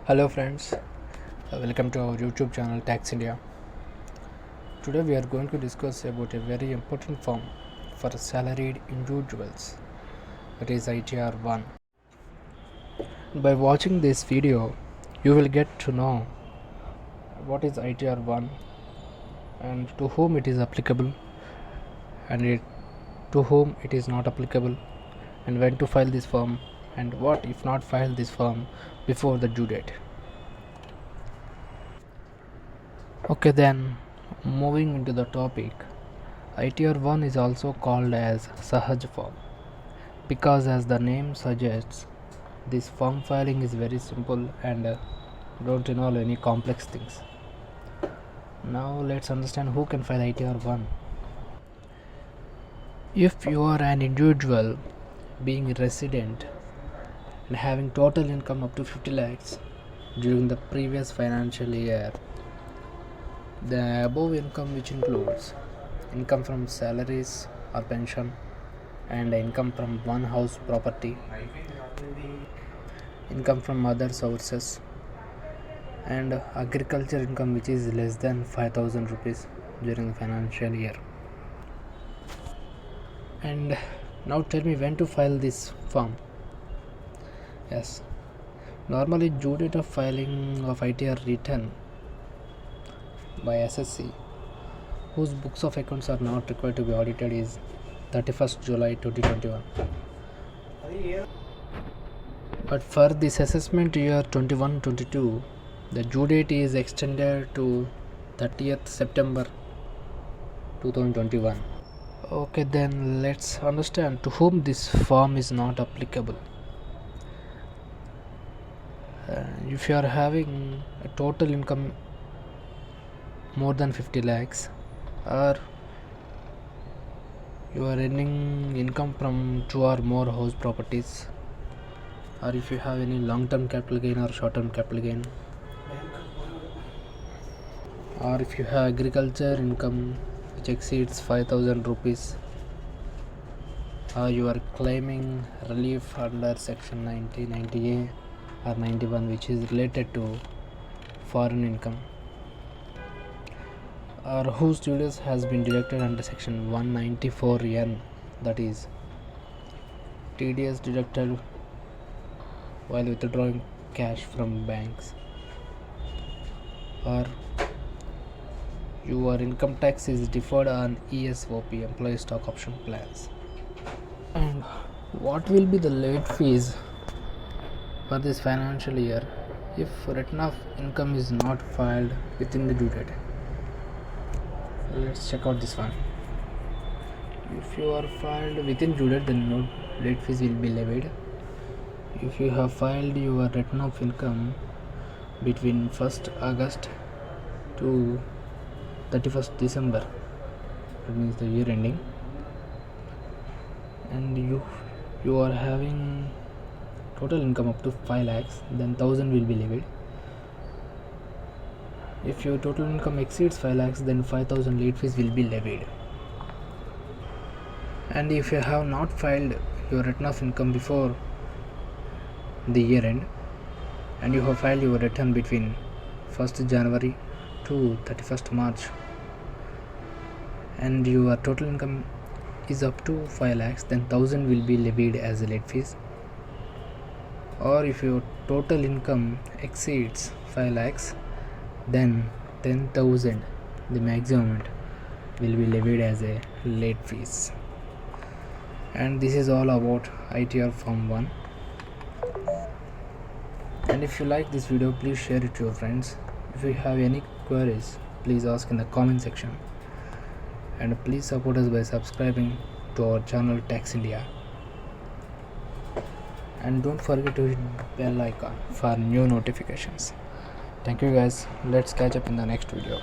Hello friends, welcome to our YouTube channel Tax India. Today we are going to discuss about a very important form for salaried individuals, that is ITR 1. By watching this video, you will get to know what is ITR 1 and to whom it is applicable to whom it is not applicable, and when to file this form and what if not file this form before the due date. Okay, then moving into the topic, ITR 1 is also called as Sahaj form because, as the name suggests, this form filing is very simple and don't involve any complex things. Now let's understand who can file ITR 1. If you are an individual being a resident and having total income up to 50 lakhs during the previous financial year, the above income, which includes income from salaries or pension and income from one house property, income from other sources, and agriculture income which is less than 5,000 rupees during the financial year. And now tell me when to file this form. Yes, normally due date of filing of ITR return by SSC, whose books of accounts are not required to be audited, is 31st July 2021. But for this assessment year 21-22, the due date is extended to 30th September 2021. Okay, then let's understand to whom this form is not applicable. If you are having a total income more than 50 lakhs, or you are earning income from 2 or more house properties, or if you have any long-term capital gain or short-term capital gain, or if you have agriculture income which exceeds 5,000 rupees, or you are claiming relief under section 90, 90A or 91 which is related to foreign income, or whose TDS has been deducted under section 194N, that is TDS deducted while withdrawing cash from banks, or your income tax is deferred on ESOP, employee stock option plans. And what will be the late fees for this financial year if return of income is not filed within the due date? Let's check out this one. If you are filed within due date, then no late fees will be levied. If you have filed your return of income between 1st August to 31st December, that means the year ending, and you are having total income up to 5 lakhs, then 1,000 will be levied. If your total income exceeds 5 lakhs, then 5,000 late fees will be levied. And if you have not filed your return of income before the year end, and you have filed your return between 1st January to 31st March, and your total income is up to 5 lakhs, then 1,000 will be levied as late fees. Or if your total income exceeds 5 lakhs, then 10,000, the maximum, will be levied as a late fees. And this is all about ITR Form 1. And if you like this video, please share it to your friends. If you have any queries, please ask in the comment section. And please support us by subscribing to our channel Tax India. And don't forget to hit bell icon for new notifications. Thank you guys. Let's catch up in the next video.